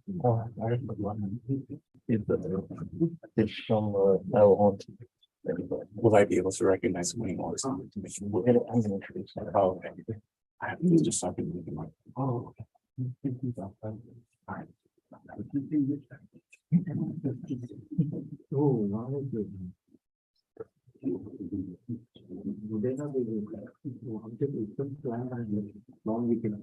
I have one. It's from I want. Will I be able to recognize winning or something to make sure? I'm gonna introduce that. Oh, okay. I have to just something with my. Oh, okay. All right. Oh, wow, good. They have a plan and long weekend.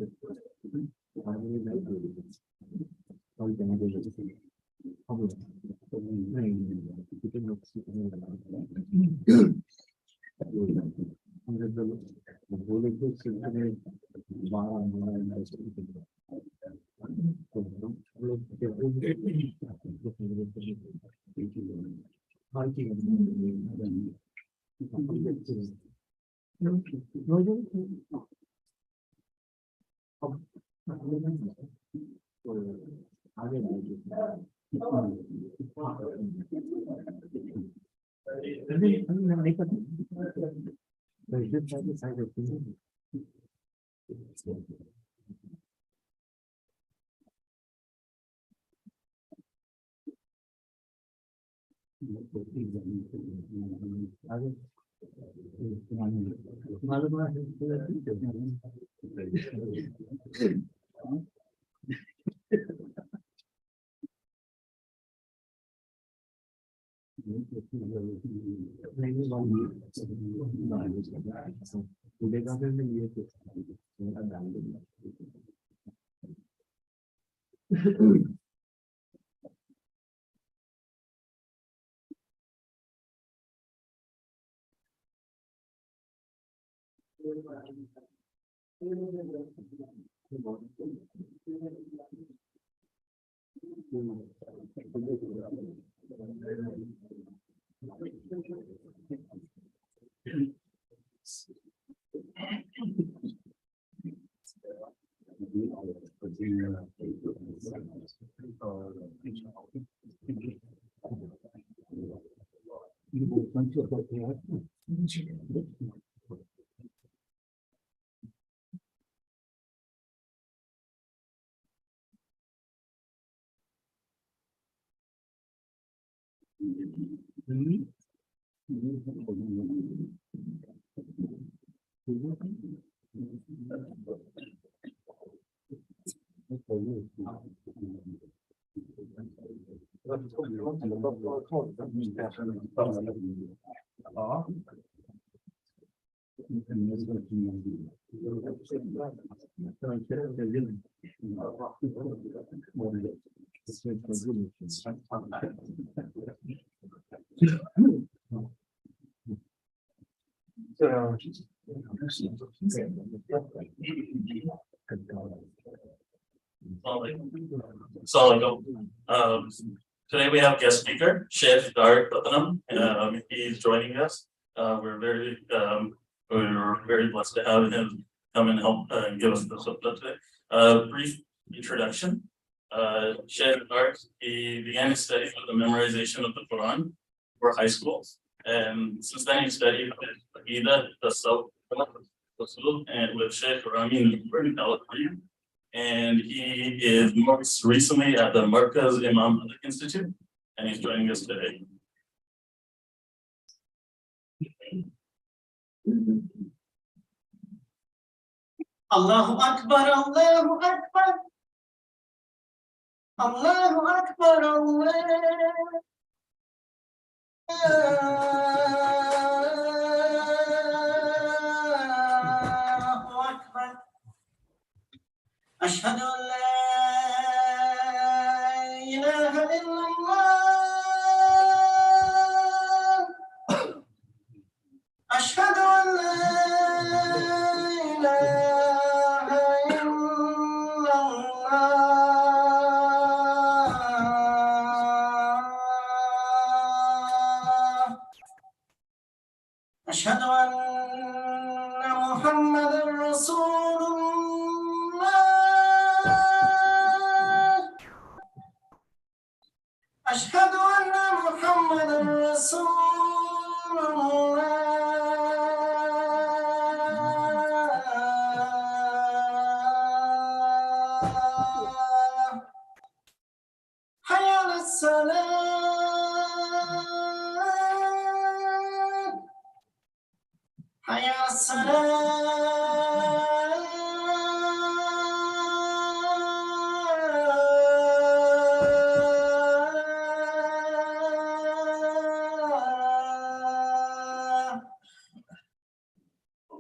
Today we have guest speaker, Sheikh Tariq Patanam. He's joining us. We're very blessed to have him come and help give us this update today. Brief introduction. Sheikh Tariq, he began his studies with the memorization of the Quran for high schools, and since then he studied Aqidah, Tasawwuf, and with Sheikh Ramin Al-Qayyim. And he is most recently at the Markaz Imam Institute, and he's joining us today. Allahu Akbar, Allahu Akbar, Allahu Akbar, Allahu Akbar. أشهد أن لا إله إلا الله أشهد أن لا إله إلا الله أشهد أن محمدا رسول الله أشهد أن محمدا رسول الله الصلاة حي على الصلاة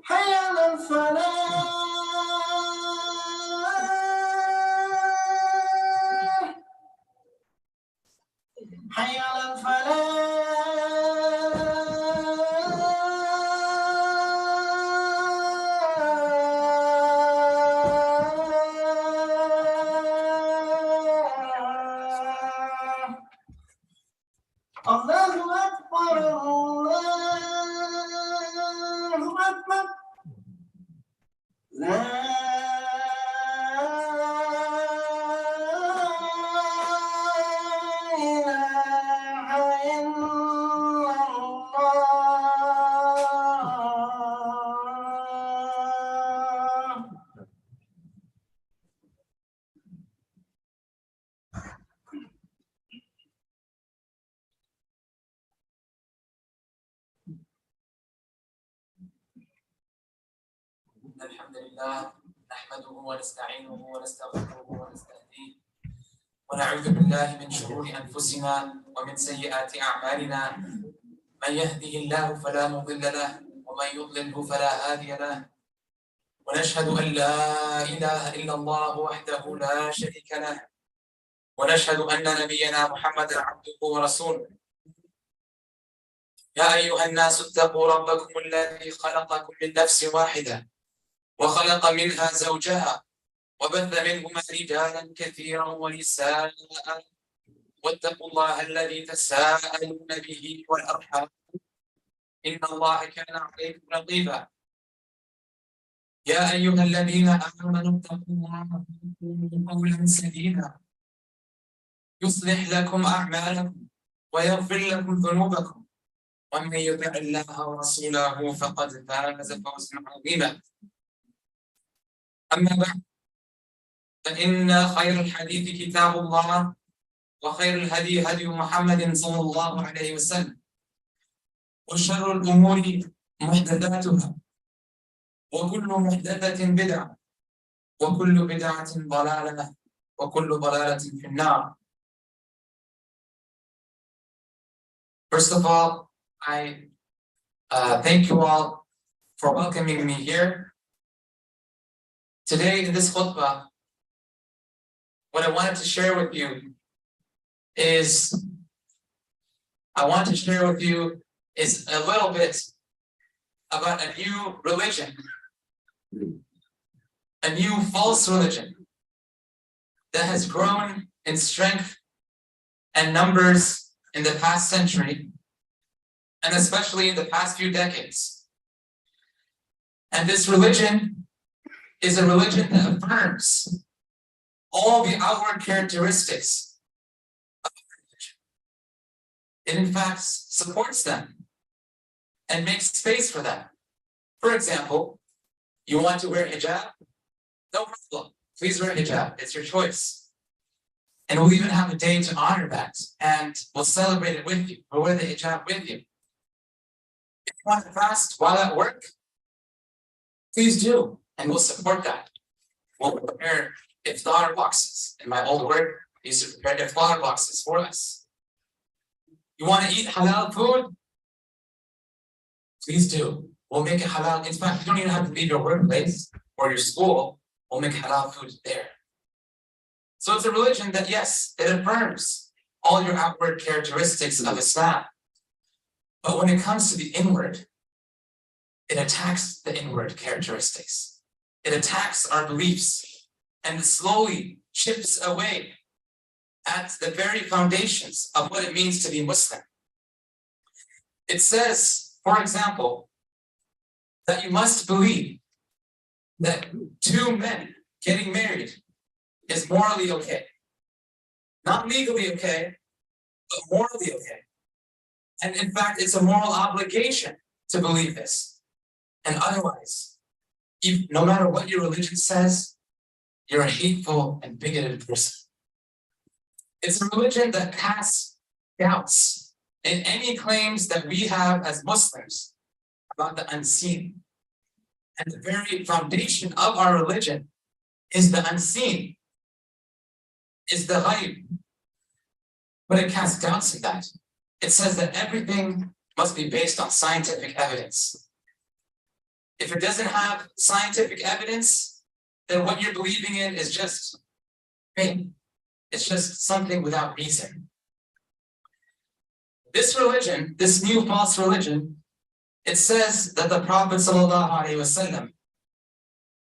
حي على الفلاح حي على الفلاح الله أكبر الله أكبر لا إله إلا الله الحمد لله نحمده ونستعينه ونستغفره ونستهديه ونعوذ بالله من شرور أنفسنا ومن سيئات أعمالنا من يهده الله فلا مضل له ومن يضلله فلا هادي له ونشهد أن لا إله إلا الله وحده لا شريك له ونشهد أن نبينا محمدا عبده ورسوله يا أيها الناس اتقوا ربكم الذي خلقكم من نفس واحدة وخلق منها زوجها وبث منهما رجالا كثيرا ونساء واتقوا الله الذي تساءلون به والأرحام إن الله كان عليكم رقيبا يا أيها الذين آمنوا اتقوا الله وقولوا قولا سديدا يصلح لكم أعمالكم ويغفر لكم ذنوبكم ومن يطع الله ورسوله فقد فاز فوزا عظيما أما بعد فإن خير الحديث كتاب الله وخير الهدي هدي محمد صلى الله عليه وسلم وشر الأمور محدثاتها وكل محدثة بدعة وكل بدعة ضلالة وكل ضلالة في النار. First of all, I thank you all for welcoming me here. Today in this khutbah, what I wanted to share with you is a little bit about a new religion, a new false religion that has grown in strength and numbers in the past century, and especially in the past few decades. And this religion is a religion that affirms all the outward characteristics of religion. It in fact supports them and makes space for them. For example, you want to wear hijab? No problem. Please wear hijab. It's your choice. And we'll even have a day to honor that, and we'll celebrate it with you. We'll wear the hijab with you. If you want to fast while at work, please do, and we'll support that. We'll prepare iftar boxes. In my old work, we used to prepare iftar boxes for us. You want to eat halal food? Please do. We'll make it halal. In fact, you don't even have to leave your workplace or your school. We'll make halal food there. So it's a religion that, yes, it affirms all your outward characteristics of Islam. But when it comes to the inward, it attacks the inward characteristics. It attacks our beliefs and slowly chips away at the very foundations of what it means to be Muslim. It says, for example, that you must believe that two men getting married is morally okay. Not legally okay, but morally okay. And in fact, it's a moral obligation to believe this. And otherwise, no matter what your religion says, you're a hateful and bigoted person. It's a religion that casts doubts in any claims that we have as Muslims about the unseen. And the very foundation of our religion is the unseen, is the ghaib. But it casts doubts in that. It says that everything must be based on scientific evidence. If it doesn't have scientific evidence, then what you're believing in is just faith. It's just something without reason. This religion, this new false religion, it says that the Prophet ﷺ,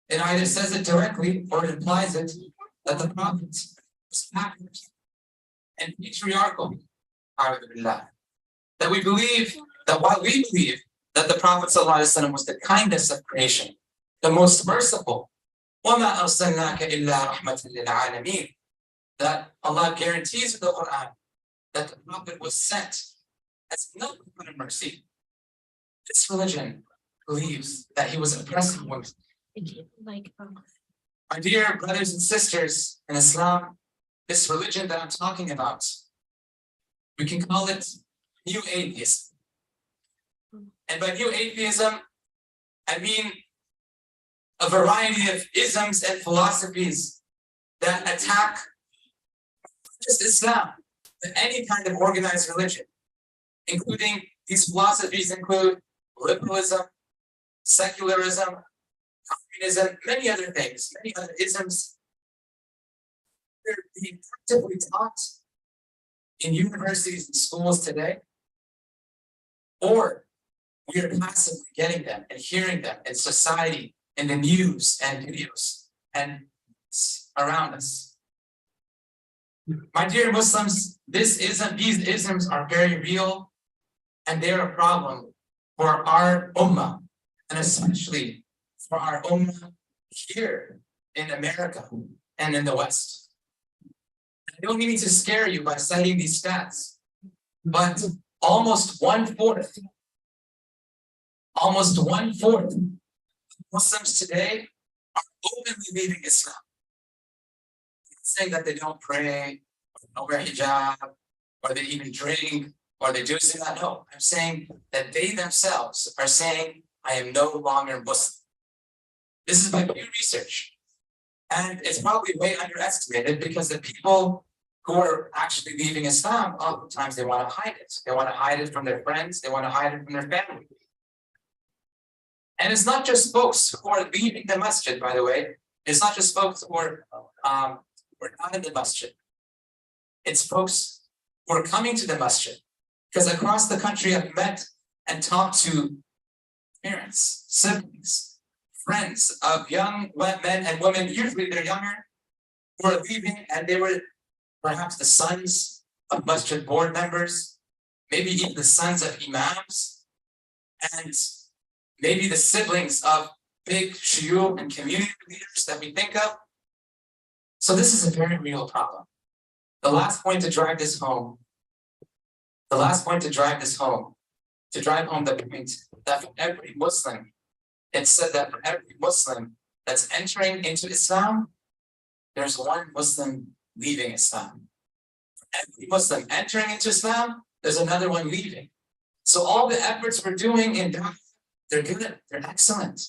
it either says it directly or it implies it, that the Prophet was backwards and patriarchal. That we believe that while we believe that the Prophet ﷺ was the kindest of creation, the most merciful, وَمَا أَرْسَلْنَاكَ إِلَّا رَحْمَةً لِلْعَالَمِينَ, that Allah guarantees in the Quran that the Prophet was sent as nothing but a mercy. This religion believes that he was oppressing women. My dear brothers and sisters in Islam, this religion that I'm talking about, we can call it New Atheism. And by New Atheism, I mean a variety of isms and philosophies that attack not just Islam, but any kind of organized religion, including these philosophies include liberalism, secularism, communism, many other things, many other isms. They're being actively taught in universities and schools today, or we are passively getting them and hearing them in society, in the news and videos and around us. My dear Muslims, these isms are very real, and they're a problem for our ummah, and especially for our ummah here in America and in the West. I don't mean to scare you by citing these stats, but almost one-fourth of Muslims today are openly leaving Islam. I'm not saying that they don't pray, or don't wear hijab, or they even drink, or they do something that. No, I'm saying that they themselves are saying, I am no longer Muslim. This is by new research. And it's probably way underestimated because the people who are actually leaving Islam, oftentimes they want to hide it. They want to hide it from their friends. They want to hide it from their family. And it's not just folks who are leaving the masjid, by the way. It's not just folks who are not in the masjid. It's folks who are coming to the masjid. Because across the country, I've met and talked to parents, siblings, friends of young men and women, usually they're younger, who are leaving, and they were perhaps the sons of masjid board members, maybe even the sons of imams, and maybe the siblings of big shuyukh and community leaders that we think of. So this is a very real problem. The last point to drive home the point that for every Muslim, it's said that for every Muslim that's entering into Islam, there's one Muslim leaving Islam. For every Muslim entering into Islam, there's another one leaving. So all the efforts we're doing in da'wah, they're good, they're excellent.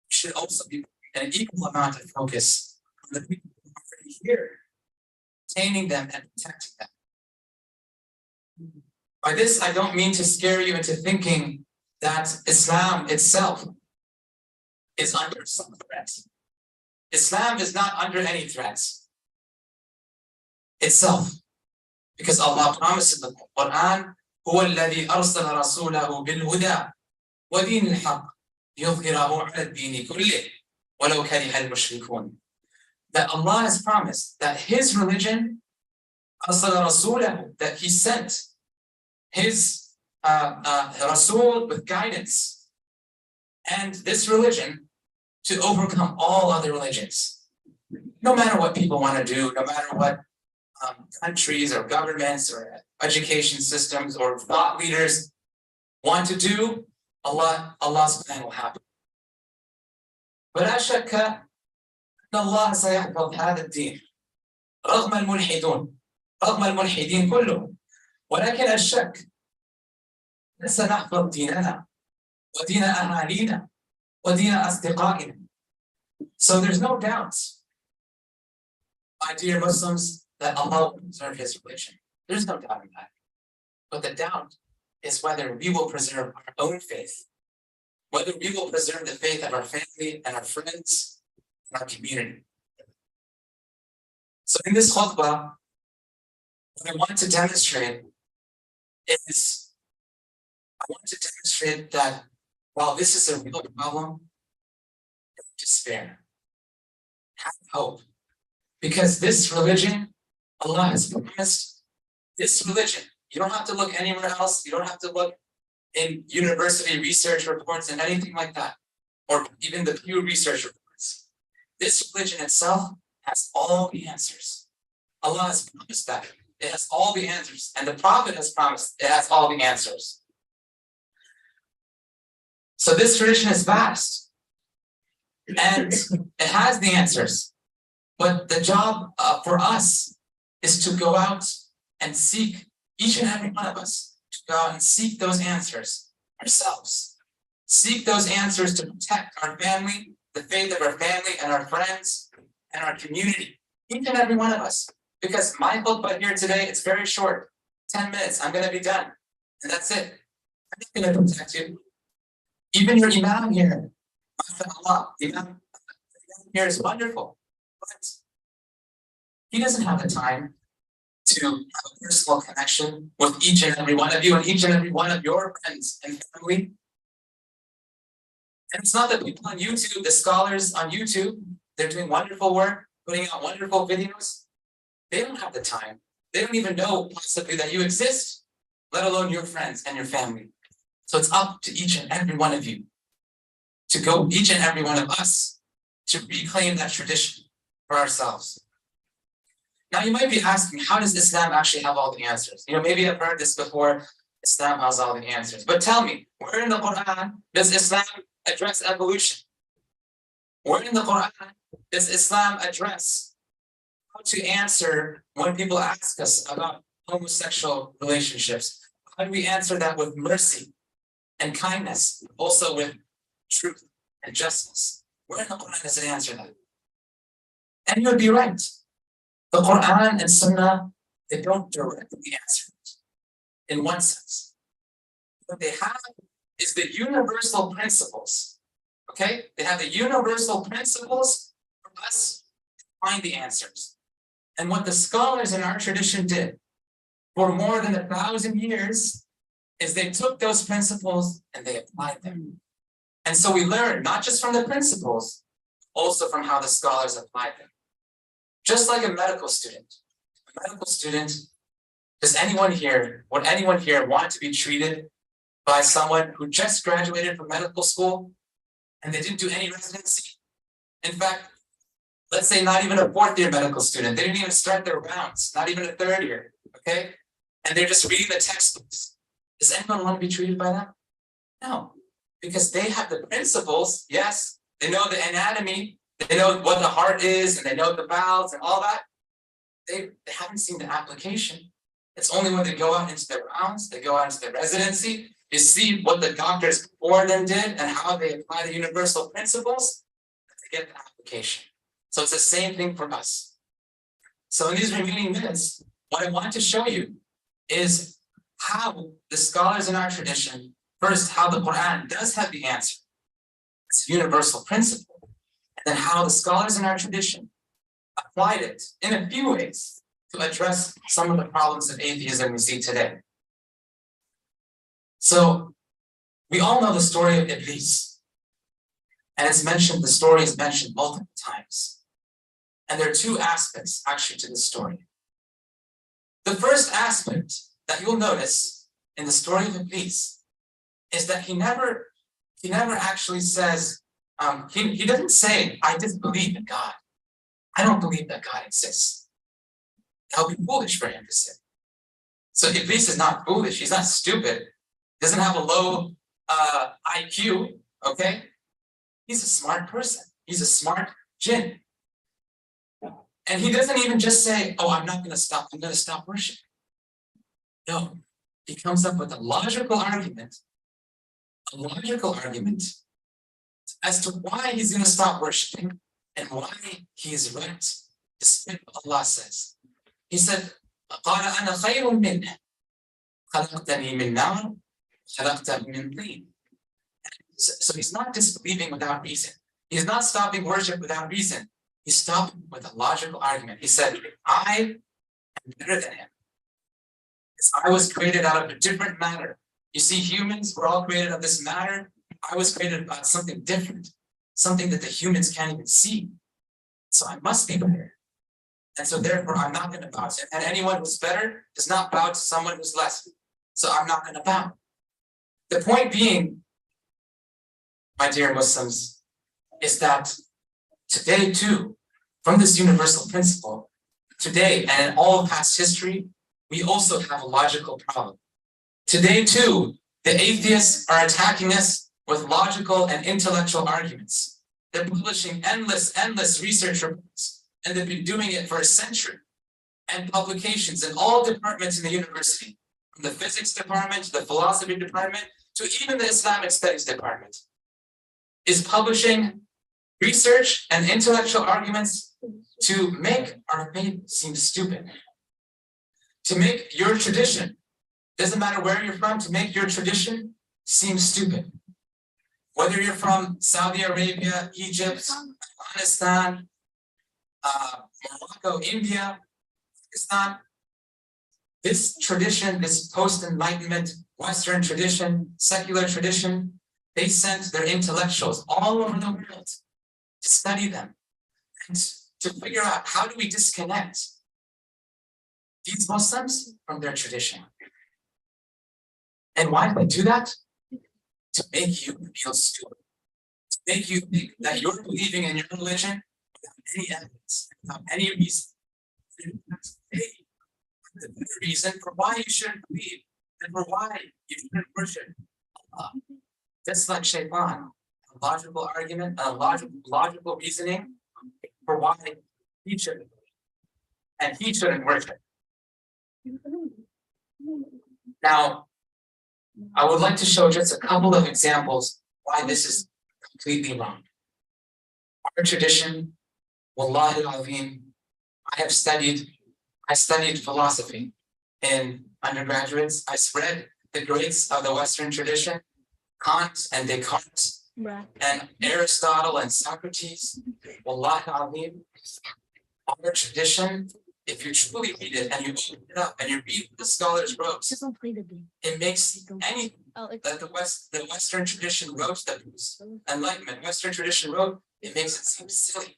We should also be an equal amount of focus on the people who are already here, retaining them and protecting them. By this, I don't mean to scare you into thinking that Islam itself is under some threat. Islam is not under any threats itself, because Allah promises in the Quran, هو الذي أرسل رسوله بالهدى ودين الحق ليظهره على الدين كله ولو كره المشركون. That Allah has promised that His religion, أرسل رسوله, that He sent His Rasul with guidance and this religion to overcome all other religions. No matter what people want to do, no matter what countries or governments or education systems or thought leaders want to do, Allah's plan will happen. ولا شك أن الله سيحفظ هذا الدين. رغم الملحدون رغم الملحدين كلهم ولكن الشك سنحفظ ديننا ودين أهالينا ودين أصدقائنا. So there's no doubt, my dear Muslims, that Allah will preserve His religion. There's no doubt in that. But the doubt is whether we will preserve our own faith, whether we will preserve the faith of our family and our friends and our community. So in this khutbah, what I want to demonstrate is, I want to demonstrate that while this is a real problem, don't despair. Have hope. Because this religion, Allah has promised this religion. You don't have to look anywhere else. You don't have to look in university research reports and anything like that, or even the Pew Research reports. This religion itself has all the answers. Allah has promised that. It has all the answers. And the Prophet has promised it has all the answers. So this tradition is vast. And it has the answers. But the job for us is to go out and seek, each and every one of us, to go out and seek those answers ourselves. Seek those answers to protect our family, the faith of our family and our friends and our community. Each and every one of us. Because my khutbah here today, it's very short. 10 minutes, I'm going to be done. And that's it. I'm not going to protect you. Even your imam here, mashallah, imam here is wonderful. But he doesn't have the time to have a personal connection with each and every one of you and each and every one of your friends and family. And it's not that people on YouTube, the scholars on YouTube, they're doing wonderful work, putting out wonderful videos. They don't have the time. They don't even know possibly that you exist, let alone your friends and your family. So it's up to each and every one of you to go, each and every one of us, to reclaim that tradition for ourselves. Now you might be asking, how does Islam actually have all the answers? You know, maybe I've heard this before, Islam has all the answers. But tell me, where in the Quran does Islam address evolution? Where in the Quran does Islam address how to answer when people ask us about homosexual relationships? How do we answer that with mercy and kindness, also with truth and justice? Where in the Quran does it answer that? And you would be right. The Quran and Sunnah, they don't directly answer it in one sense. What they have is the universal principles. Okay? They have the universal principles for us to find the answers. And what the scholars in our tradition did for more than 1,000 years is they took those principles and they applied them. And so we learn not just from the principles, also from how the scholars applied them. Just like a medical student. A medical student, would anyone here want to be treated by someone who just graduated from medical school and they didn't do any residency? In fact, let's say not even a 4th year medical student. They didn't even start their rounds, not even a 3rd year, okay? And they're just reading the textbooks. Does anyone want to be treated by that? No, because they have the principles, yes, they know the anatomy, they know what the heart is, and they know the valves and all that. They haven't seen the application. It's only when they go out into their rounds, they go out into their residency, you see what the doctors before them did and how they apply the universal principles to get the application. So it's the same thing for us. So in these remaining minutes, what I want to show you is how the scholars in our tradition, first, how the Quran does have the answer. It's a universal principle. And then how the scholars in our tradition applied it in a few ways to address some of the problems of atheism we see today. So we all know the story of Iblis. And it's mentioned, the story is mentioned multiple times. And there are 2 aspects actually to this story. The first aspect that you'll notice in the story of Iblis is that he never actually says, he doesn't say, I disbelieve in God. I don't believe that God exists. That would be foolish for him to say. So Iblis is not foolish. He's not stupid. He doesn't have a low IQ, okay? He's a smart person. He's a smart jinn. And he doesn't even just say, oh, I'm going to stop worship. No, he comes up with a logical argument as to why he's going to stop worshiping and why he is right, despite what Allah says. He said, قال أنا خير منه خلقتني من نار خلقته من طين. So he's not disbelieving without reason. He's not stopping worship without reason. He's stopping with a logical argument. He said, I am better than him. Because I was created out of a different matter. You see, humans were all created of this matter. I was created about something different, something that the humans can't even see. So I must be better. And so therefore, I'm not going to bow to him. And anyone who's better does not bow to someone who's less. So I'm not going to bow. The point being, my dear Muslims, is that today too, from this universal principle, today and in all of past history, we also have a logical problem. Today too, the atheists are attacking us with logical and intellectual arguments. They're publishing endless research reports, and they've been doing it for a century, and publications in all departments in the university, from the physics department to the philosophy department to even the Islamic studies department, is publishing research and intellectual arguments to make our faith seem stupid, to make your tradition, doesn't matter where you're from, to make your tradition seem stupid. Whether you're from Saudi Arabia, Egypt, Afghanistan, Morocco, India, Pakistan, this tradition, this post-enlightenment Western tradition, secular tradition, they sent their intellectuals all over the world to study them and to figure out how do we disconnect these Muslims from their tradition. And why do they do that? To make you feel stupid, to make you think that you're believing in your religion without any evidence, without any reason. The better reason for why you shouldn't believe and for why you shouldn't worship Allah. Just like Shaitan, a logical argument, a logical reasoning for why he shouldn't and he shouldn't worship. Now, I would like to show just a couple of examples why this is completely wrong. Our tradition, Wallahi al-Azim, I studied philosophy in undergraduates. I read the greats of the Western tradition, Kant and Descartes, and Aristotle and Socrates. Wallahi al-Azim, our tradition, if you truly read it and you open it up and you read what the scholars wrote, it makes anything that the Western tradition wrote, that Enlightenment Western tradition wrote, it makes it seem silly.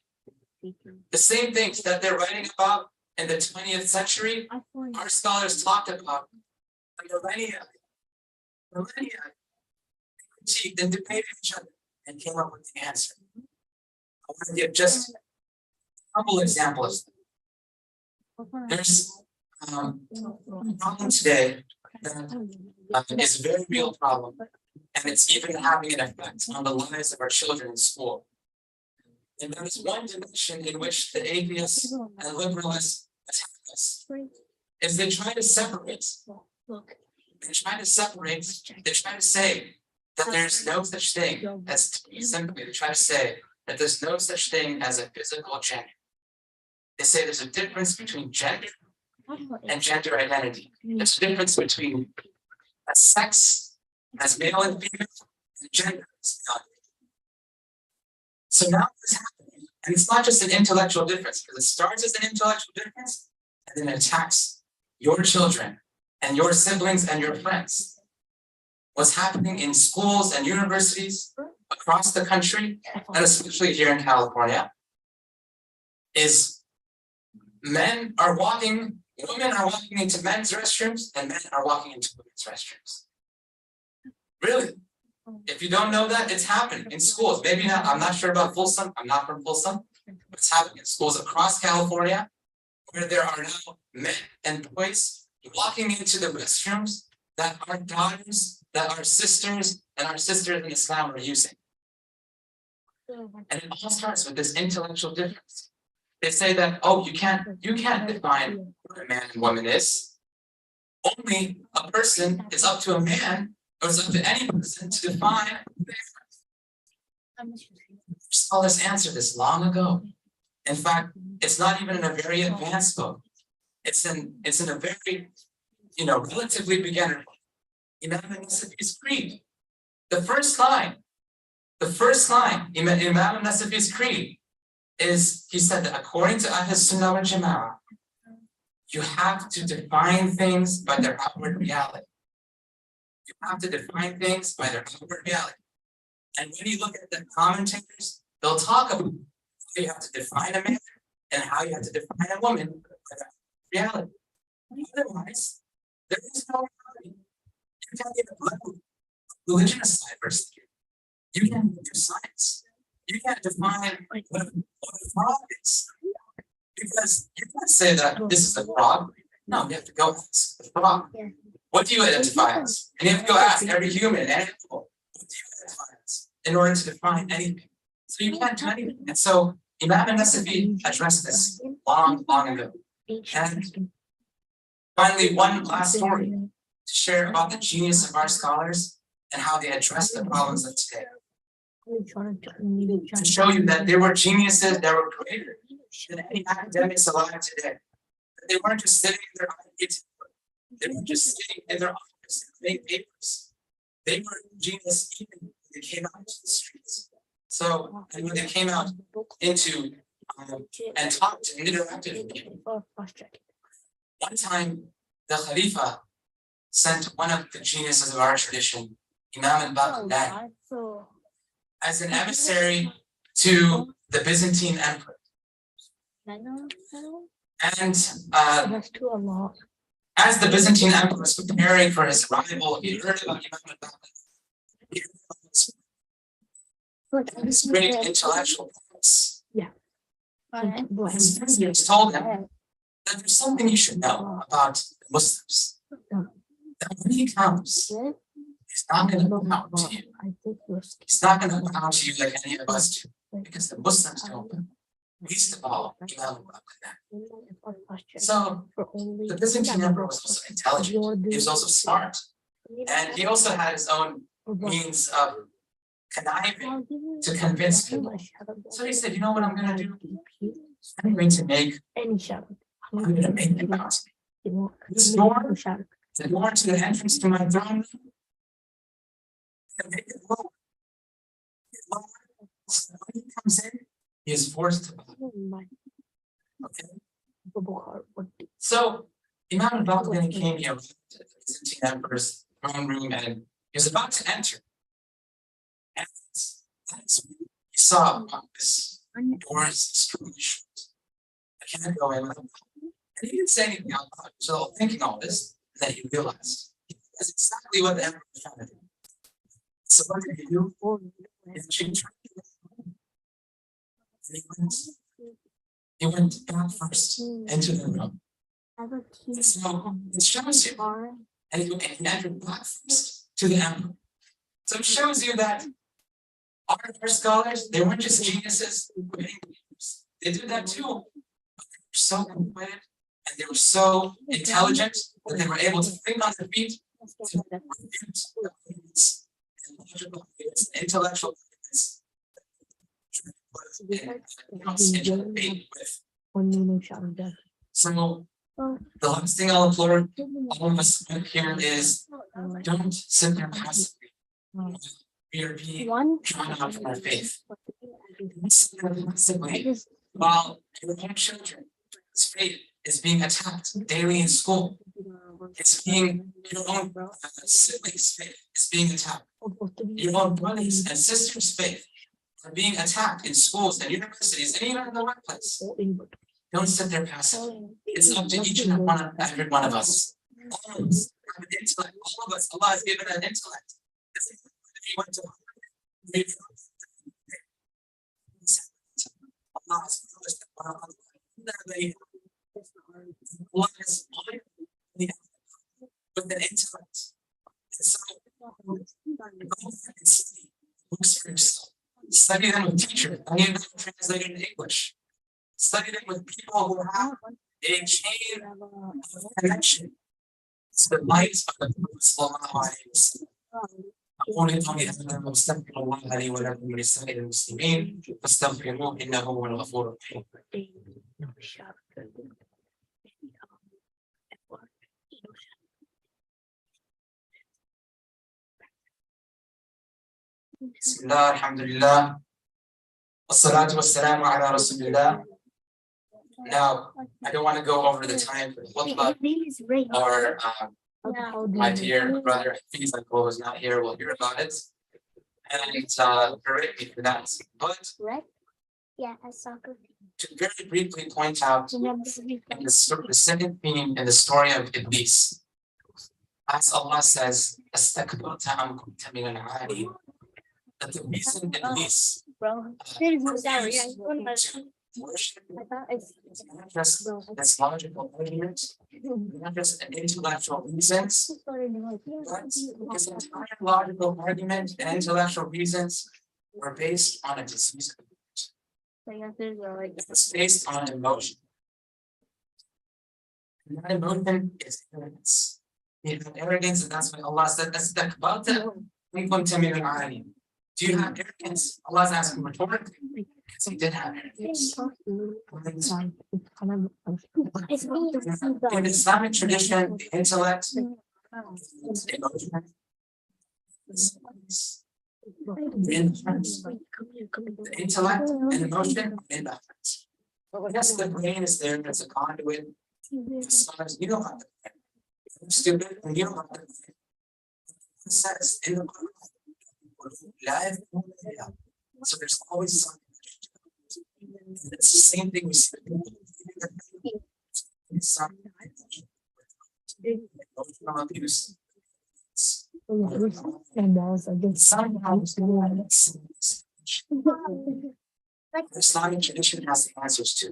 The same things that they're writing about in the 20th century, our scholars talked about the millennia, critiqued and debated each other and came up with the answer. I want to give just a couple examples. There's a problem today that is a very real problem, and it's even having an effect on the lives of our children in school. And there is one dimension in which the atheists and liberalists attack us, is they try to separate. They try to say that there's no such thing as, simply, they try to say that there's no such thing as a physical gender. They say there's a difference between gender and gender identity. There's a difference between a sex as male and female and gender as male and female. So now what's happening, and it's not just an intellectual difference, because it starts as an intellectual difference and then it attacks your children and your siblings and your friends. What's happening in schools and universities across the country, and especially here in California, is women are walking into men's restrooms and men are walking into women's restrooms. Really? If you don't know that, it's happening in schools. Maybe not, I'm not sure about Folsom. I'm not from Folsom. But it's happening in schools across California where there are now men and boys walking into the restrooms that our daughters, that our sisters, and our sisters in Islam are using. And it all starts with this intellectual difference. They say that, oh, you can't define what a man and woman is. Only a person, it's up to a man, or it's up to any person to define. Scholars answered this long ago. In fact, it's not even in a very advanced book. It's in a very, relatively beginner book. Imam al-Nasafi's creed. The first line, Imam al-Nasafi's creed is, he said that according to Ahl Sunnah wal Jama'ah, you have to define things by their outward reality. You have to define things by their outward reality. And when you look at the commentators, they'll talk about how you have to define a man and how you have to define a woman by their reality. Otherwise, there is no reality. You can't get a religion aside versus you can't do science. You can't define what a frog is. Because you can't say that this is a frog. No, you have to go ask the frog. What do you identify as? And you have to go ask every human and animal, what do you identify as? In order to define anything. So you can't do anything. And so Imam al-Nasafi addressed this long ago. And finally, one last story to share about the genius of our scholars and how they address the problems of today. To show you that they were geniuses that were greater than any academics alive today. They weren't just sitting in their office. They weren't just sitting in their office and making papers. They were genius even when they came out into the streets. So, and when they came out into and talked and interacted with people. One time, the Khalifa sent one of the geniuses of our tradition, Imam al-Baqillani, as an emissary to the Byzantine Emperor. And as the Byzantine Emperor was preparing for his arrival, he heard about Imam al-Baqillani. His great intellectual prowess. His visitors told him that there's something you should know about the Muslims. That when he comes, he's not going to bow to you. He's not going to bow to you like any of us do, because the Muslims don't bow. Least of all, Imam al-Baqillani. So the Byzantine Emperor was also intelligent. He was also smart, and he also had his own means of conniving to convince people. So he said, you know what I'm going to do? I'm going to make it bow to me. This door, the door to the entrance to my throne room, and make it lower. So when he comes in, he is forced to bow. Okay. So Imam al-Baqillani came here to the Byzantine Emperor's throne room, and he was about to enter. And that's when he saw this door is extremely short. I can't go in. And he didn't say anything out loud. So thinking all this, then he realized that's exactly what the Emperor was trying to do. So what did he do? He turned around. He went back first into the room. So it shows you, and he entered back first to the Emperor. So it shows you that our scholars, they weren't just geniuses writing papers. They did that too. But they were so quiet and they were so intelligent that they were able to think on their feet, to refute arguments and logical arguments, intellectual arguments. So the last thing I'll implore all of us here is don't sit there passively. We are being drawn out from our faith. Don't sit there passively while your own children's faith is being attacked daily in school. It's being, your own siblings' faith is being attacked. Your own brothers and sisters' faith are being attacked in schools and universities and even in the workplace. Don't sit there passive. It's up to each and every one of us. All of us have an intellect. All of us, Allah has given an intellect. If you went to Allah has promised that Allah has with an intellect. And so go and study books for yourself. Study them with teachers. Many of them are translated in English. studied it with people who have a chain of connection. It's the light of the Prophet sallallahu alayhi wa sallam. أقول قولي هذا وأستغفر الله لي ولكم ولسائر المسلمين فاستغفروه إنه هو الغفور الرحيم. بسم الله الحمد لله والصلاة والسلام على رسول الله. Now, I don't want to go over the time for khutbah or my dear brother Hafiz, who was not here, will hear about it and correct me for that. But to very briefly point out the second theme in the story of Iblis, as Allah says, "Astakbarta am kunta min al-'ali," that the reason Iblis worship is not just this logical argument, not just an intellectual reasons, but his entire logical argument and intellectual reasons were based on a disease. It's based on emotion. And that emotion is arrogance. You have arrogance, and that's why Allah said, "Astakbarta am kunta min al-'ali." Do you have arrogance? Allah's asking rhetorically, because he did have arrogance. In the Islamic tradition, the intellect, emotion, in the heart. The intellect and emotion in the heart. Yes, the brain is there as a conduit. Sometimes you don't have the brain. You're stupid and you don't have the brain. It says in the Quran, so there's always something. It's the same thing we see. Emotional abuse. Somehow, the Islamic tradition has the answers to.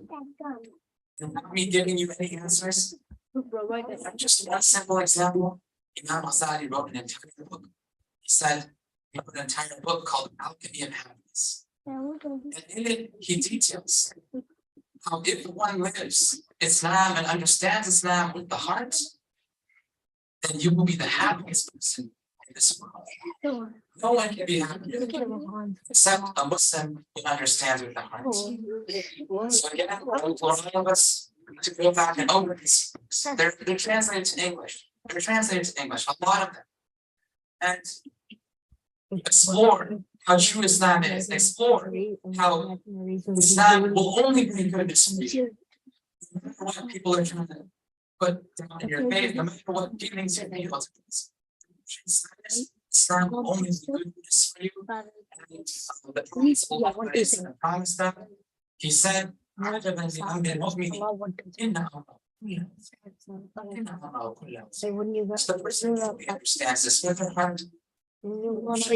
And not me giving you any answers. Just one simple example. Imam Ghazali wrote an entire book. He said, he wrote an entire book called Alchemy of Happiness. And in it, he details how if one lives Islam and understands Islam with the heart, then you will be the happiest person in this world. No one can be happy except a Muslim who understands with the heart. So again, for all of us to go back and open these books. They're translated to English. A lot of them. And explore how true Islam is. Explore how Islam will only bring goodness for you. No matter what people are trying to put down in your faith, no matter what feelings you feel. Islam will only bring goodness for you. And the Prophet is in the promise that he said, "عَجَبًا لِأَمْرِ الْمُؤْمِنِ إِنَّ أَمْرَهُ كُلَّهُ." So the person who understands this with her heart, He's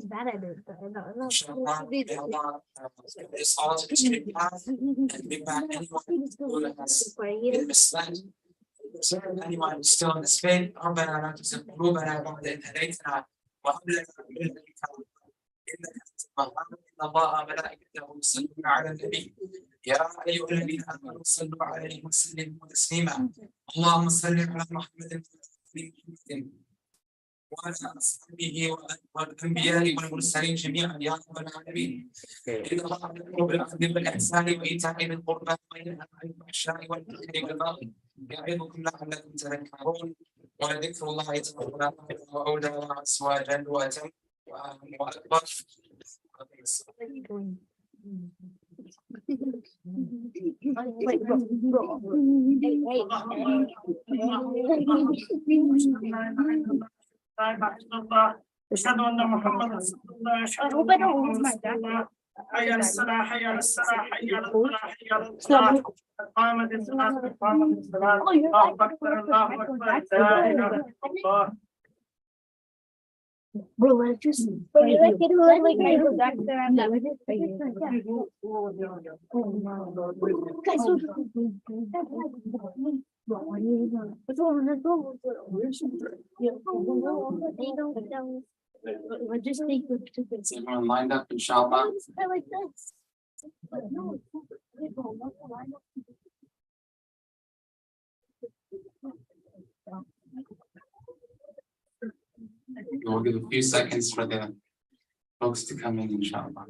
bad at it. this all to the straight path and bring back anyone who has been misled. Preserve anyone who's still in this faith. ربنا لا تزغ قلوبنا بعد إذ هديتنا وهب لنا من لدنك إنك أنت الوهاب إن الله وملائكته يصلون على النبي يا أيها الذين آمنوا صلوا عليه وسلموا تسليما اللهم صل على محمد وعلى أصحابه والأنبياء والمرسلين جميعا يا رب العالمين. إن الله يأمر بالعدل والإحسان وإيتاء ذي القربى وينهى عن الفحشاء والمنكر والبغي يعظكم لعلكم تذكرون ولذكر الله تعالى وأولى وأسوى جل وأتم وأكبر. أشهد أن محمدا رسول الله. أشهد أن محمدا رسول الله. حي على الصلاة حي على الصلاة حي على الفلاح حي على الصلاة. قامت الصلاة قامت الصلاة. الله أكبر الله أكبر لا إله إلا الله. Bro, I just Is everyone lined up, inshallah? I like this. We'll give a few seconds for the folks to come in, inshallah.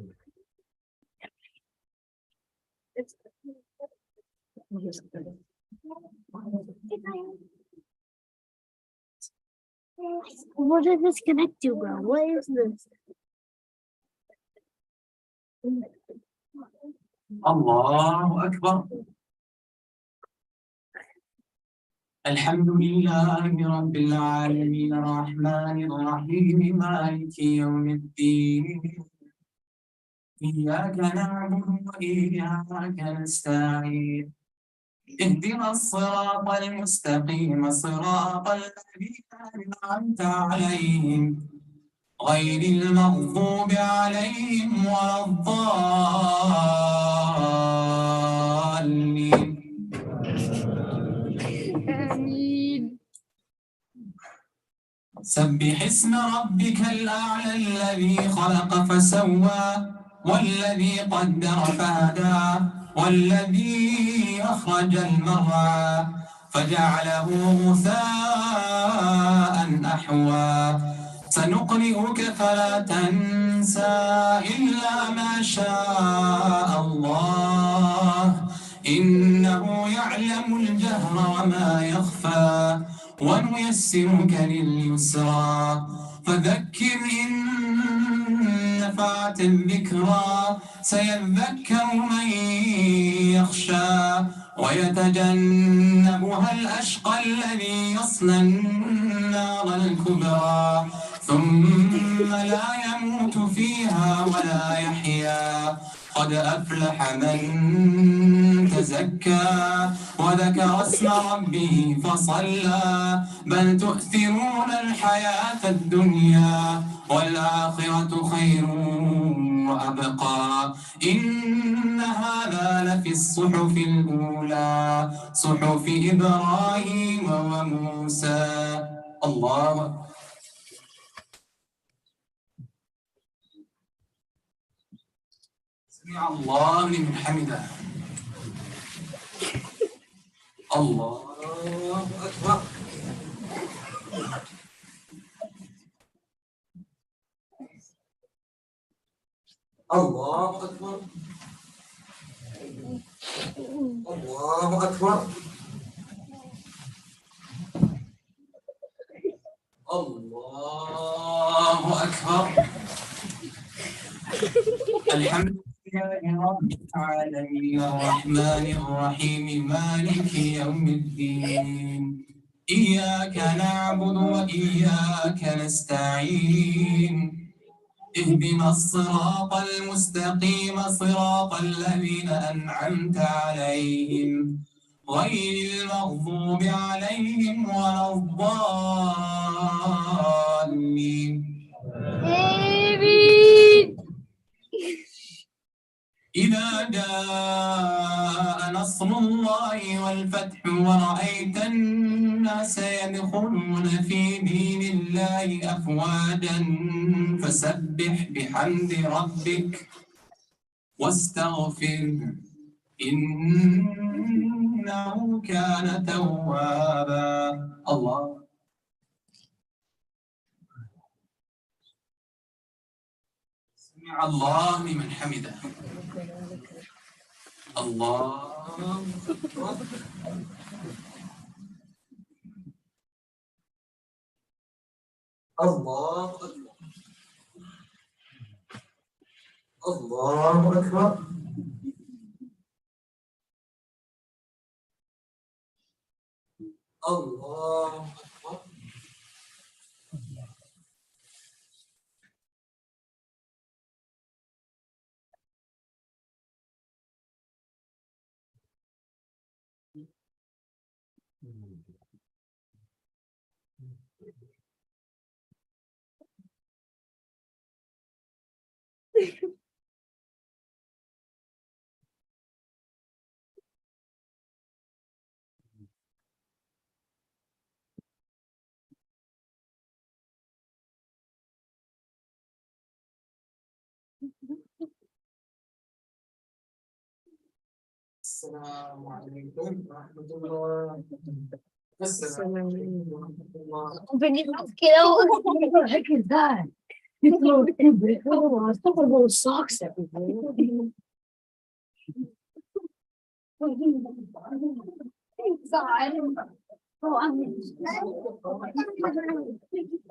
What does this connect to, bro? What is this? Allahu Akbar. الحمد لله رب العالمين الرحمن الرحيم مالك يوم الدين إياك نعبد وإياك نستعين اهدنا الصراط المستقيم صراط الذين أنعمت عليهم غير المغضوب عليهم ولا الضالين. سبح اسم ربك الأعلى الذي خلق فسوى والذي قدر فهدى والذي أخرج المرعى فجعله غثاء أحوى سنقرئك فلا تنسى إلا ما شاء الله إنه يعلم الجهر وما يخفى ونيسرك لليسرى فذكر إن نفعت الذكرى سيذكر من يخشى ويتجنبها الأشقى الذي يصلى النار الكبرى ثم لا يموت فيها ولا يحيا قد أفلح من تزكى وذكر اسم ربه فصلى بل تؤثرون الحياة الدنيا والآخرة خير وأبقى إن هذا لفي الصحف الأولى صحف إبراهيم وموسى. الله أكبر. سمع الله لمن حمده. الله أكبر. الله أكبر. الله أكبر. الله أكبر. الحمد لله رب العالمين الرحمن الرحيم مالك يوم الدين إياك نعبد وإياك نستعين اهدنا الصراط المستقيم صراط الذين أنعمت عليهم غير المغضوب عليهم ولا الضالين. إذا جاء نصر الله والفتح ورأيت الناس يدخلون في دين الله أفواجا فسبح بحمد ربك واستغفره إنه كان توابا. الله سمع الله لمن حمده. الله أكبر. الله أكبر. الله أكبر. الله أكبر. Open your mouth, kiddo. What the heck is that? You throw it in there. Oh, it's talking about socks everywhere. God. Oh,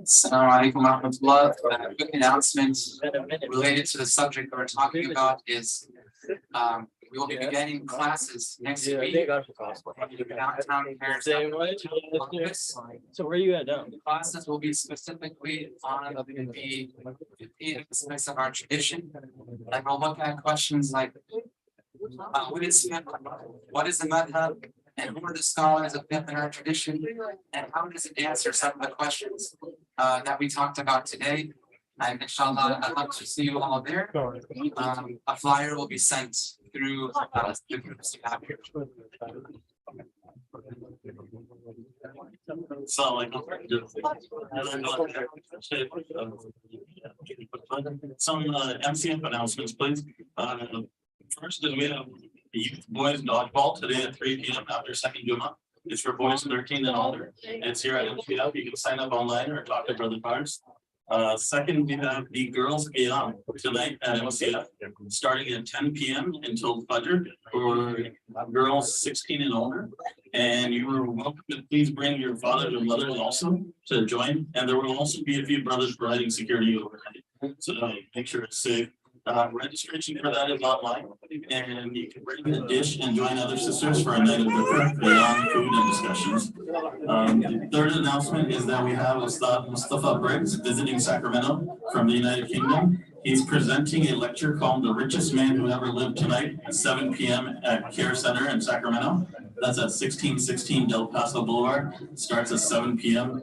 Assalamu alaikum wa rahmatullah. Quick announcement related to the subject that we're talking about is we will be beginning classes next week. Downtown Paris. So where are you at now? The classes will be specifically on the aspects of our tradition. And we'll look at questions like what is the madhab, and who are the scholars of fiqh in our tradition, and how does it answer some of the questions that we talked about today. And inshallah, I'd love to see you all there. A flyer will be sent through the groups you have here. Some MCF announcements, please. First is we have the youth boys dodgeball today at 3 p.m. after second Jummah. It's for boys 13 and older. It's here at MCF. You can sign up online or talk to Brother Bars. Second, we have the girls Qiyam tonight at MCF, starting at 10 p.m. until Fajr for girls 16 and older. And you are welcome to please bring your fathers or mothers also to join. And there will also be a few brothers providing security overnight. So make sure it's safe. Registration for that is online, and you can bring a dish and join other sisters for a night of dhikr, beyond food and discussions. The third announcement is that we have Ustad Mustafa Briggs visiting Sacramento from the United Kingdom. He's presenting a lecture called The Richest Man Who Ever Lived tonight at 7 p.m. at Care Center in Sacramento. That's at 1616 Del Paso Boulevard. Starts at 7 p.m.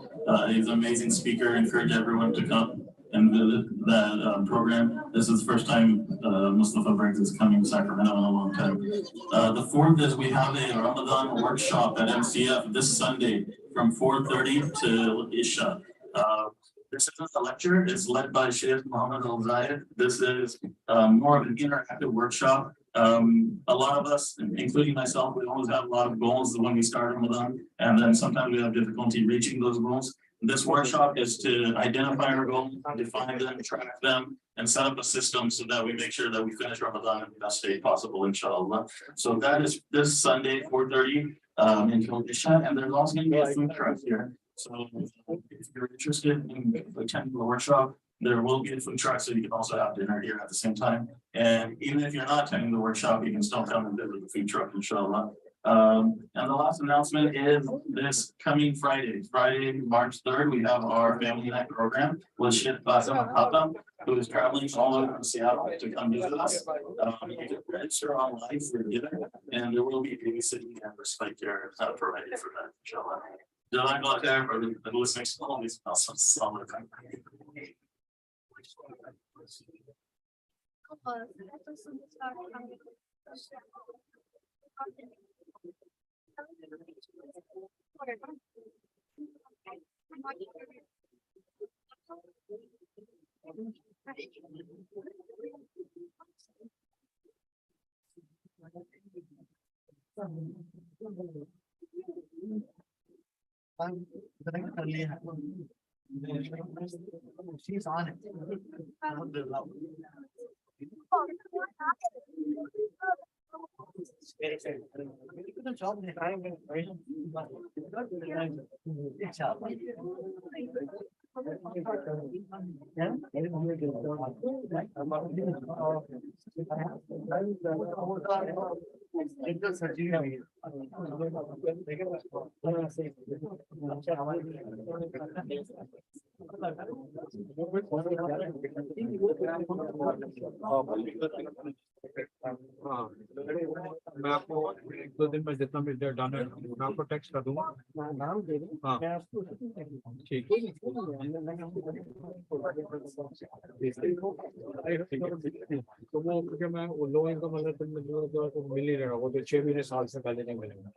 He's an amazing speaker. Encourage everyone to come and visit that program. This is the first time Mustafa Briggs is coming to Sacramento in a long time. The fourth is we have a Ramadan workshop at MCF this Sunday from 4:30 to Isha. This isn't a lecture, it's led by Sheikh Muhammad Al-Zayed. This is more of an interactive workshop. A lot of us, including myself, we always have a lot of goals when we start Ramadan, and then sometimes we have difficulty reaching those goals. This workshop is to identify our goals, define them, track them, and set up a system so that we make sure that we finish Ramadan in the best state possible, inshallah. So that is this Sunday, 4:30 until Isha, and there's also going to be a food truck here. So if you're interested in attending the workshop, there will be a food truck, so you can also have dinner here at the same time. And even if you're not attending the workshop, you can still come and visit the food truck, inshallah. And the last announcement is this coming Friday, March 3rd, we have our family night program with Sheikh Tariq Patanam, who is traveling all over Seattle to come visit us. You can register online for dinner, and there will be babysitting and respite care provided for that, inshallah. Jazakallah khair for listening to all these awesome solid. She's on it. Good job. मैं आपको एक दो दिन में जितना भी data है मैं आपको टेक्स्ट कर दूंगा हाँ ठीक तो वो क्योंकि मैं लो इनकम वाले तो मिल ही रहा वो तो 6 महीने साल से पहले नहीं मिलेगा